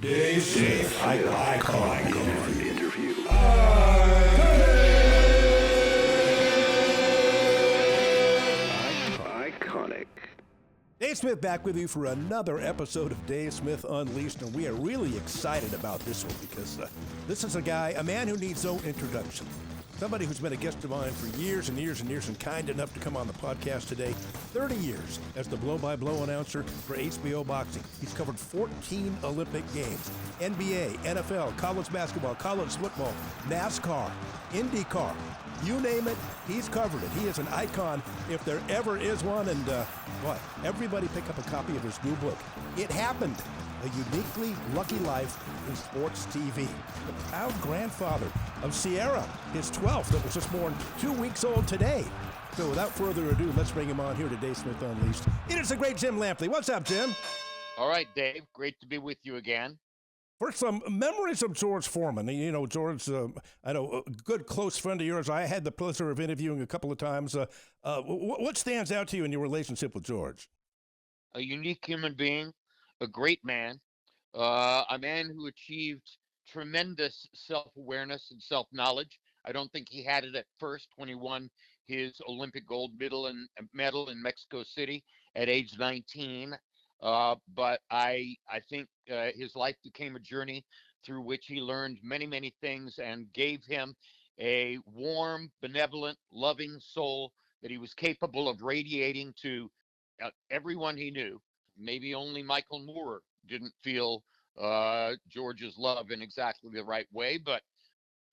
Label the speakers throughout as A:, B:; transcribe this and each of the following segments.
A: Dave Smith, iconic interview. Iconic.
B: Dave Smith back with you for another episode of Dave Smith Unleashed, and we are really excited about this one because this is a man who needs no introduction. Somebody who's been a guest of mine for years and years and years and kind enough to come on the podcast today. 30 years as the blow-by-blow announcer for HBO Boxing. He's covered 14 Olympic Games, NBA, NFL, college basketball, college football, NASCAR, IndyCar. You name it, he's covered it. He is an icon if there ever is one. And everybody pick up a copy of his new book. It Happened, A Uniquely Lucky Life in Sports TV. The proud grandfather of Sierra, his 12th, that was just born 2 weeks old today. So without further ado, let's bring him on here to Dave Smith Unleashed. It is the great Jim Lampley. What's up, Jim?
C: All right, Dave. Great to be with you again.
B: For some memories of George Foreman, you know, George, I know, a good close friend of yours. I had the pleasure of interviewing a couple of times. What stands out to you in your relationship with George?
C: A unique human being, a great man, a man who achieved tremendous self-awareness and self-knowledge. I don't think he had it at first when he won his Olympic gold medal in Mexico City at age 19. But I think his life became a journey through which he learned many, many things and gave him a warm, benevolent, loving soul that he was capable of radiating to everyone he knew. Maybe only Michael Moore didn't feel George's love in exactly the right way, but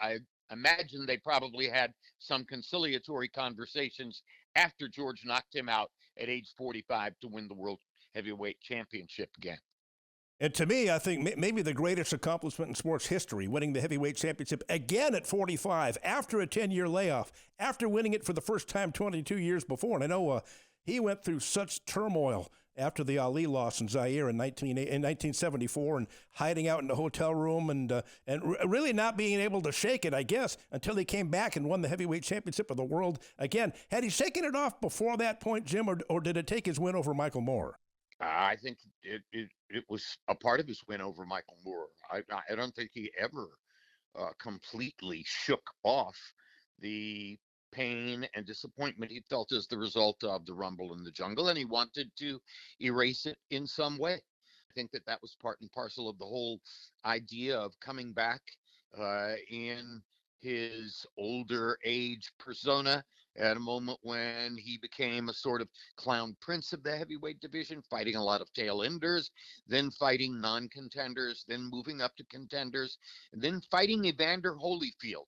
C: I imagine they probably had some conciliatory conversations after George knocked him out at age 45 to win the world heavyweight championship again.
B: And to me, I think maybe the greatest accomplishment in sports history, winning the heavyweight championship again at 45 after a 10-year layoff, after winning it for the first time 22 years before. And I know he went through such turmoil after the Ali loss in Zaire in 1974 and hiding out in the hotel room and really not being able to shake it, I guess, until he came back and won the heavyweight championship of the world again. Had he shaken it off before that point, Jim, or did it take his win over Michael Moore?
C: I think it was a part of his win over Michael Moore. I don't think he ever completely shook off the pain and disappointment he felt as the result of the Rumble in the Jungle, and he wanted to erase it in some way. I think that was part and parcel of the whole idea of coming back in his older age persona at a moment when he became a sort of clown prince of the heavyweight division, fighting a lot of tail enders, then fighting non-contenders, then moving up to contenders, and then fighting Evander Holyfield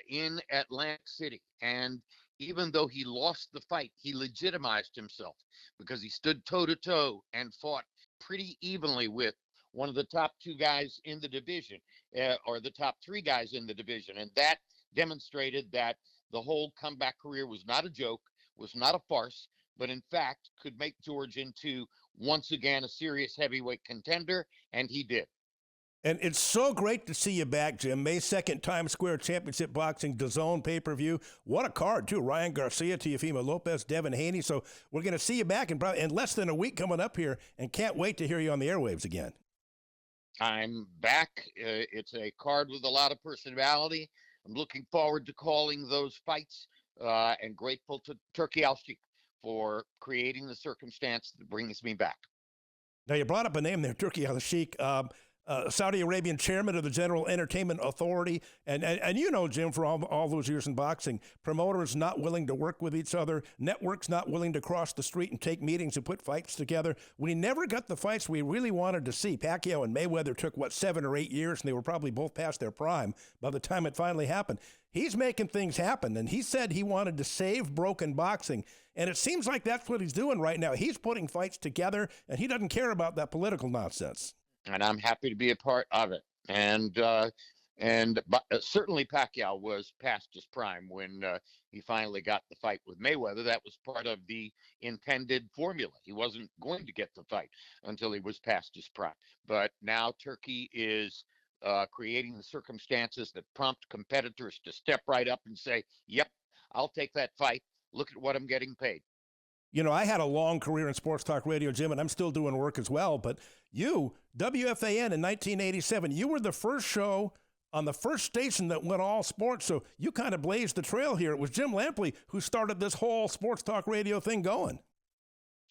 C: in Atlantic City. And even though he lost the fight, he legitimized himself because he stood toe-to-toe and fought pretty evenly with one of the top two guys in the division, or the top three guys in the division. And that demonstrated that the whole comeback career was not a joke, was not a farce, but in fact could make George into, once again, a serious heavyweight contender, and he did.
B: And it's so great to see you back, Jim. May 2nd, Times Square Championship Boxing, DAZN pay-per-view. What a card, too. Ryan Garcia, Teofimo Lopez, Devin Haney. So we're going to see you back in less than a week coming up here, and can't wait to hear you on the airwaves again.
C: I'm back. It's a card with a lot of personality. I'm looking forward to calling those fights and grateful to Turki Al-Sheikh for creating the circumstance that brings me back.
B: Now, you brought up a name there, Turki Al-Sheikh. Saudi Arabian chairman of the General Entertainment Authority. And you know, Jim, for all those years in boxing, promoters not willing to work with each other, networks not willing to cross the street and take meetings and put fights together. We never got the fights we really wanted to see. Pacquiao and Mayweather took, 7 or 8 years, and they were probably both past their prime by the time it finally happened. He's making things happen, and he said he wanted to save broken boxing, and it seems like that's what he's doing right now. He's putting fights together, and he doesn't care about that political nonsense.
C: And I'm happy to be a part of it. And certainly Pacquiao was past his prime when he finally got the fight with Mayweather. That was part of the intended formula. He wasn't going to get the fight until he was past his prime. But now Turki is creating the circumstances that prompt competitors to step right up and say, yep, I'll take that fight. Look at what I'm getting paid.
B: You know, I had a long career in sports talk radio, Jim, and I'm still doing work as well. But you, WFAN in 1987, you were the first show on the first station that went all sports. So you kind of blazed the trail here. It was Jim Lampley who started this whole sports talk radio thing going.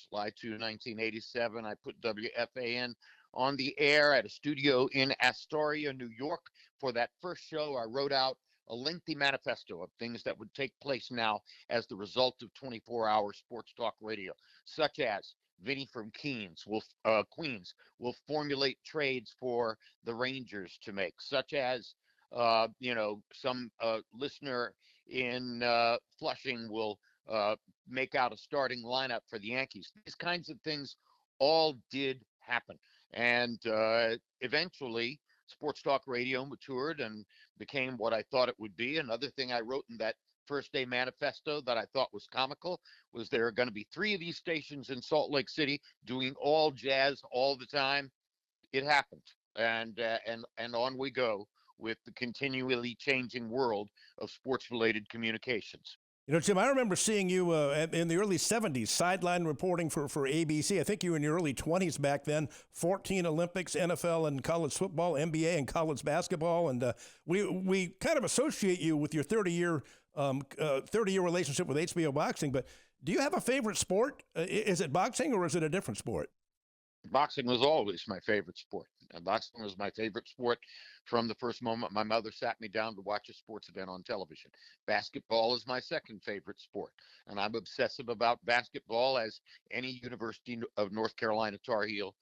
C: July 2, 1987, I put WFAN on the air at a studio in Astoria, New York. For that first show, I wrote out a lengthy manifesto of things that would take place now as the result of 24-hour sports talk radio, such as Vinny from Queens will formulate trades for the Rangers to make, such as some listener in Flushing will make out a starting lineup for the Yankees. These kinds of things all did happen, and eventually sports talk radio matured and became what I thought it would be. Another thing I wrote in that first day manifesto that I thought was comical was there are going to be 3 of these stations in Salt Lake City doing all jazz all the time. It happened, and on we go with the continually changing world of sports related communications.
B: You know, Jim, I remember seeing you in the early 70s, sideline reporting for ABC. I think you were in your early 20s back then, 14 Olympics, NFL and college football, NBA and college basketball. And we kind of associate you with your 30-year relationship with HBO boxing. But do you have a favorite sport? Is it boxing or is it a different sport?
C: Boxing was always my favorite sport. Boxing was my favorite sport from the first moment my mother sat me down to watch a sports event on television. Basketball is my second favorite sport, and I'm obsessive about basketball, as any University of North Carolina Tar Heel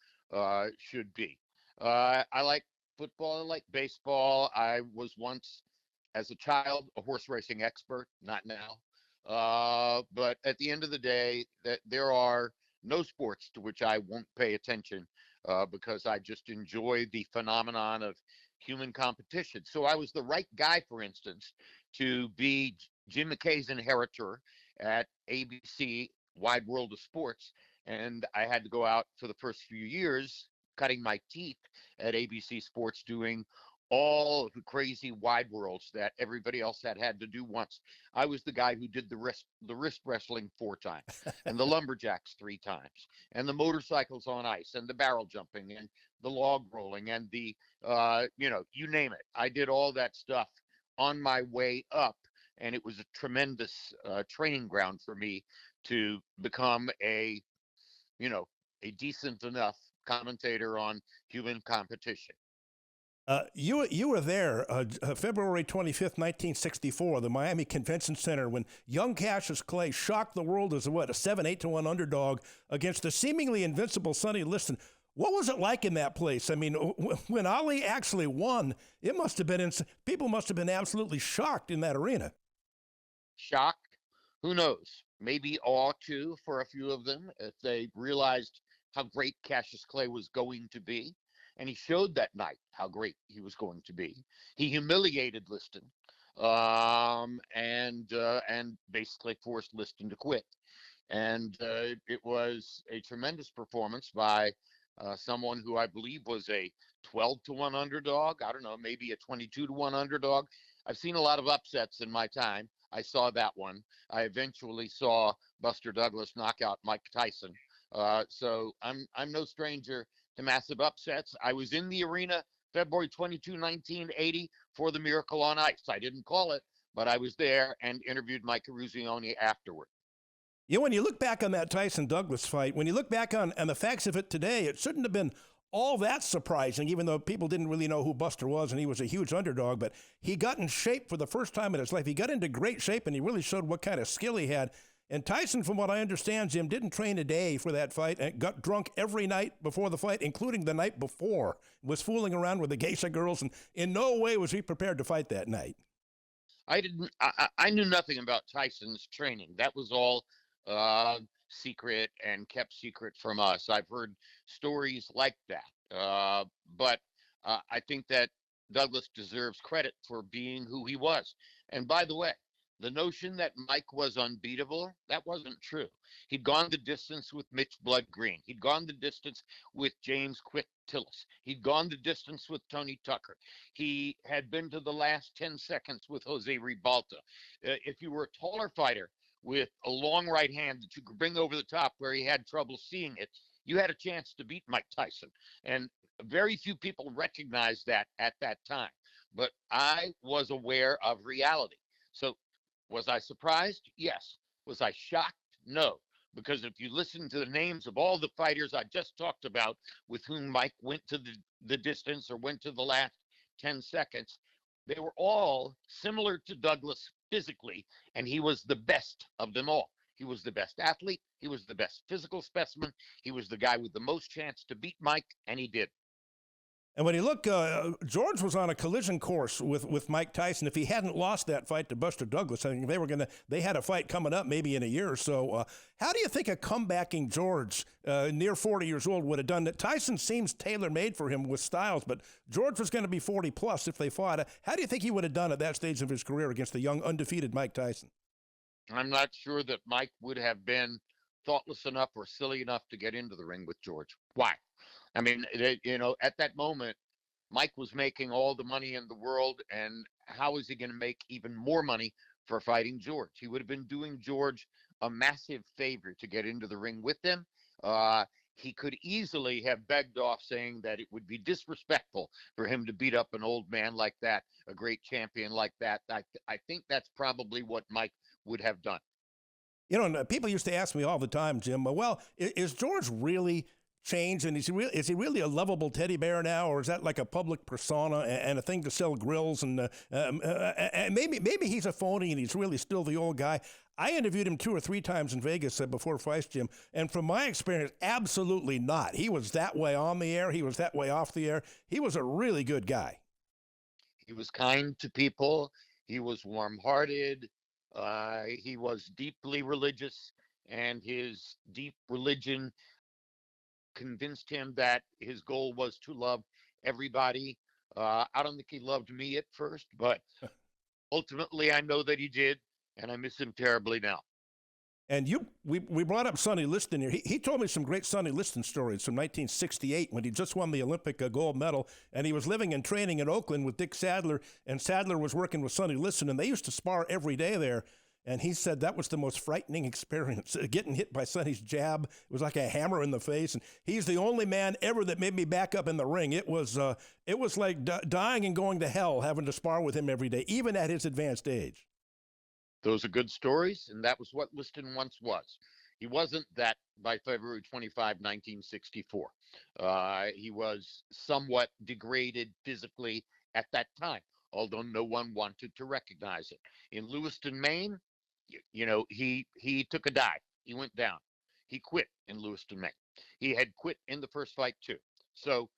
C: should be. I like football. I like baseball. I was once, as a child, a horse racing expert, not now. But at the end of the day, there are no sports to which I won't pay attention because I just enjoy the phenomenon of human competition. So I was the right guy, for instance, to be Jim McKay's inheritor at ABC Wide World of Sports. And I had to go out for the first few years cutting my teeth at ABC Sports doing all of the crazy wide worlds that everybody else had to do once. I was the guy who did the wrist wrestling 4 times, and the lumberjacks 3 times, and the motorcycles on ice, and the barrel jumping, and the log rolling, and the you name it. I did all that stuff on my way up, and it was a tremendous training ground for me to become a decent enough commentator on human competition.
B: You were there February 25th, 1964, the Miami Convention Center, when young Cassius Clay shocked the world as a 7-8 to 1 underdog against the seemingly invincible Sonny Liston. What was it like in that place? I mean, when Ali actually won, it must have been people must have been absolutely shocked in that arena.
C: Shocked? Who knows? Maybe awe too for a few of them if they realized how great Cassius Clay was going to be. And he showed that night how great he was going to be. He humiliated Liston and basically forced Liston to quit. And it was a tremendous performance by someone who I believe was a 12 to 1 underdog. I don't know, maybe a 22 to 1 underdog. I've seen a lot of upsets in my time. I saw that one. I eventually saw Buster Douglas knock out Mike Tyson. So I'm no stranger to massive upsets. I was in the arena February 22, 1980 for the Miracle on Ice. I didn't call it, but I was there and interviewed Mike Eruzione afterward.
B: You know, when you look back on that Tyson-Douglas fight, when you look back on the facts of it today, it shouldn't have been all that surprising, even though people didn't really know who Buster was and he was a huge underdog, but he got in shape for the first time in his life. He got into great shape and he really showed what kind of skill he had. And Tyson, from what I understand, Jim, didn't train a day for that fight and got drunk every night before the fight, including the night before. Was fooling around with the geisha girls, and in no way was he prepared to fight that night.
C: I knew nothing about Tyson's training. That was all secret and kept secret from us. I've heard stories like that. But I think that Douglas deserves credit for being who he was. And by the way, the notion that Mike was unbeatable, that wasn't true. He'd gone the distance with Mitch Blood Green. He'd gone the distance with James Quick Tillis. He'd gone the distance with Tony Tucker. He had been to the last 10 seconds with Jose Ribalta. If you were a taller fighter with a long right hand that you could bring over the top where he had trouble seeing it, you had a chance to beat Mike Tyson. And very few people recognized that at that time. But I was aware of reality. So was I surprised? Yes. Was I shocked? No. Because if you listen to the names of all the fighters I just talked about with whom Mike went to the distance or went to the last 10 seconds, they were all similar to Douglas physically, and he was the best of them all. He was the best athlete. He was the best physical specimen. He was the guy with the most chance to beat Mike, and he did.
B: And when you look, George was on a collision course with Mike Tyson. If he hadn't lost that fight to Buster Douglas, I think they had a fight coming up maybe in a year or so. How do you think a comebacking George, near 40 years old, would have done that? Tyson seems tailor-made for him with styles, but George was going to be 40 plus if they fought. How do you think he would have done at that stage of his career against the young, undefeated Mike Tyson?
C: I'm not sure that Mike would have been thoughtless enough or silly enough to get into the ring with George. Why? I mean, at that moment, Mike was making all the money in the world, and how is he going to make even more money for fighting George? He would have been doing George a massive favor to get into the ring with him. He could easily have begged off, saying that it would be disrespectful for him to beat up an old man like that, a great champion like that. I think that's probably what Mike would have done.
B: You know, people used to ask me all the time, Jim, well, is George really changed, and is he really a lovable teddy bear now, or is that like a public persona and a thing to sell grills, and maybe he's a phony and he's really still the old guy? I interviewed him 2 or 3 times in Vegas before fights, Jim, and from my experience, absolutely not. He was that way on the air. He was that way off the air. He was a really good guy.
C: He was kind to people. He was warm-hearted. He was deeply religious, and his deep religion convinced him that his goal was to love everybody. I don't think he loved me at first, but ultimately I know that he did, and I miss him terribly now.
B: And we brought up Sonny Liston here. He told me some great Sonny Liston stories from 1968 when he just won the Olympic gold medal, and he was living and training in Oakland with Dick Sadler, and Sadler was working with Sonny Liston, and they used to spar every day there. And he said that was the most frightening experience, getting hit by Sonny's jab. It was like a hammer in the face. And he's the only man ever that made me back up in the ring. It was like dying and going to hell having to spar with him every day, even at his advanced age.
C: Those are good stories, and that was what Liston once was. He wasn't that by February 25, 1964. He was somewhat degraded physically at that time, although no one wanted to recognize it. In Lewiston, Maine, he took a dive. He went down. He quit in Lewiston, Maine. He had quit in the first fight too. So,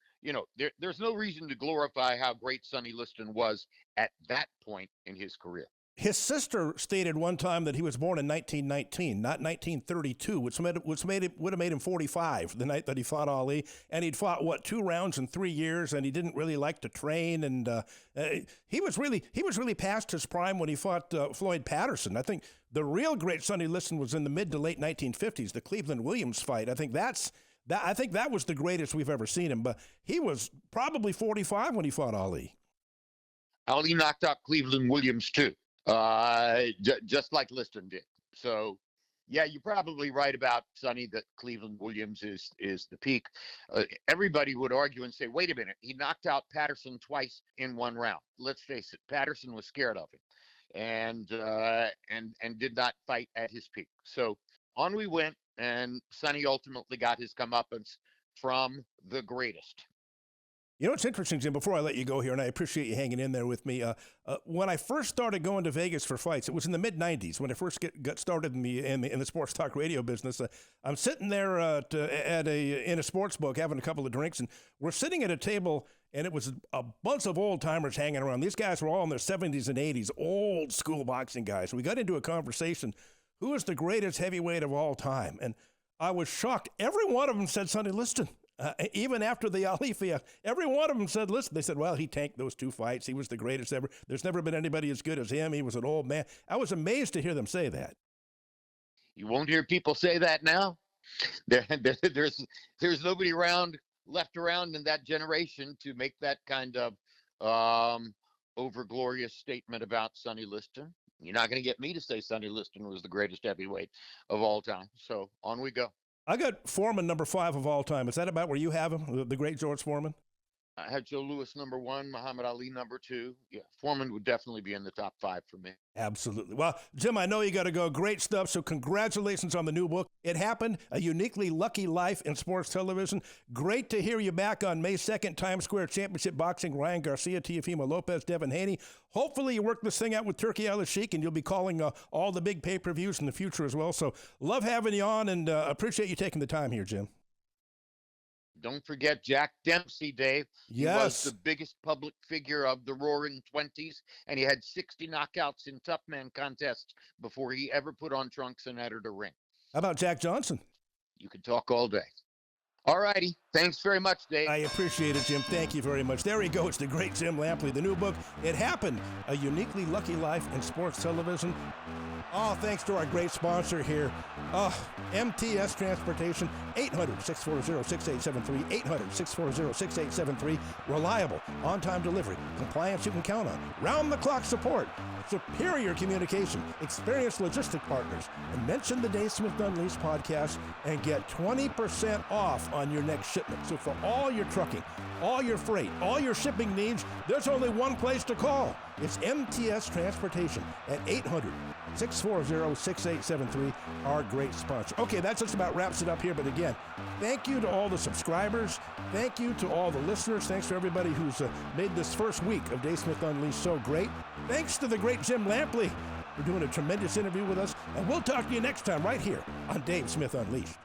C: there's no reason to glorify how great Sonny Liston was at that point in his career.
B: His sister stated one time that he was born in 1919, not 1932, which would have made him 45 the night that he fought Ali. And he'd fought 2 rounds in 3 years, and he didn't really like to train. And he was really past his prime when he fought Floyd Patterson. I think the real great Sonny Liston was in the mid to late 1950s, the Cleveland Williams fight. I think that was the greatest we've ever seen him. But he was probably 45 when he fought Ali.
C: Ali knocked out Cleveland Williams too. Just like Liston did. So, yeah, you're probably right about Sonny that Cleveland Williams is the peak. Everybody would argue and say, wait a minute, he knocked out Patterson twice in 1 round. Let's face it, Patterson was scared of him and did not fight at his peak. So on we went, and Sonny ultimately got his comeuppance from the greatest.
B: You know, it's interesting, Jim, before I let you go here, and I appreciate you hanging in there with me. When I first started going to Vegas for fights, it was in the mid-'90s when I first got started in the sports talk radio business. I'm sitting there in a sports book having a couple of drinks, and we're sitting at a table, and it was a bunch of old-timers hanging around. These guys were all in their 70s and 80s, old-school boxing guys. And we got into a conversation, who is the greatest heavyweight of all time? And I was shocked. Every one of them said Sonny Liston. Even after the Ali fight, every one of them said, listen, they said, well, he tanked those 2 fights. He was the greatest ever. There's never been anybody as good as him. He was an old man. I was amazed to hear them say that.
C: You won't hear people say that now. There's nobody left around in that generation to make that kind of overglorious statement about Sonny Liston. You're not going to get me to say Sonny Liston was the greatest heavyweight of all time. So on we go.
B: I got Foreman number 5 of all time. Is that about where you have him, the great George Foreman?
C: I had Joe Louis number 1, Muhammad Ali number 2. Yeah, Foreman would definitely be in the top 5 for me.
B: Absolutely. Well, Jim, I know you got to go. Great stuff. So congratulations on the new book. It Happened, A Uniquely Lucky Life in Sports Television. Great to hear you back on May 2nd, Times Square Championship Boxing. Ryan Garcia, Teofimo Lopez, Devin Haney. Hopefully you work this thing out with Turkey Al Sheikh, and you'll be calling all the big pay-per-views in the future as well. So love having you on, and appreciate you taking the time here, Jim.
C: Don't forget Jack Dempsey, Dave.
B: Yes.
C: He was the biggest public figure of the Roaring 20s, and he had 60 knockouts in tough man contests before he ever put on trunks and entered a ring.
B: How about Jack Johnson?
C: You could talk all day. All righty. Thanks very much, Dave.
B: I appreciate it, Jim. Thank you very much. There he goes, the great Jim Lampley. The new book, It Happened, A Uniquely Lucky Life in Sports Television. Oh, thanks to our great sponsor here, MTS Transportation, 800-640-6873, 800-640-6873. Reliable, on-time delivery, compliance you can count on, round-the-clock support, superior communication, experienced logistic partners, and mention the Dave Smith Unleashed podcast and get 20% off on your next shipment. So for all your trucking, all your freight, all your shipping needs, there's only one place to call. It's MTS Transportation at 800-640-6873, our great sponsor. Okay, that just about wraps it up here. But again, thank you to all the subscribers. Thank you to all the listeners. Thanks to everybody who's made this first week of Dave Smith Unleashed so great. Thanks to the great Jim Lampley for doing a tremendous interview with us. And we'll talk to you next time right here on Dave Smith Unleashed.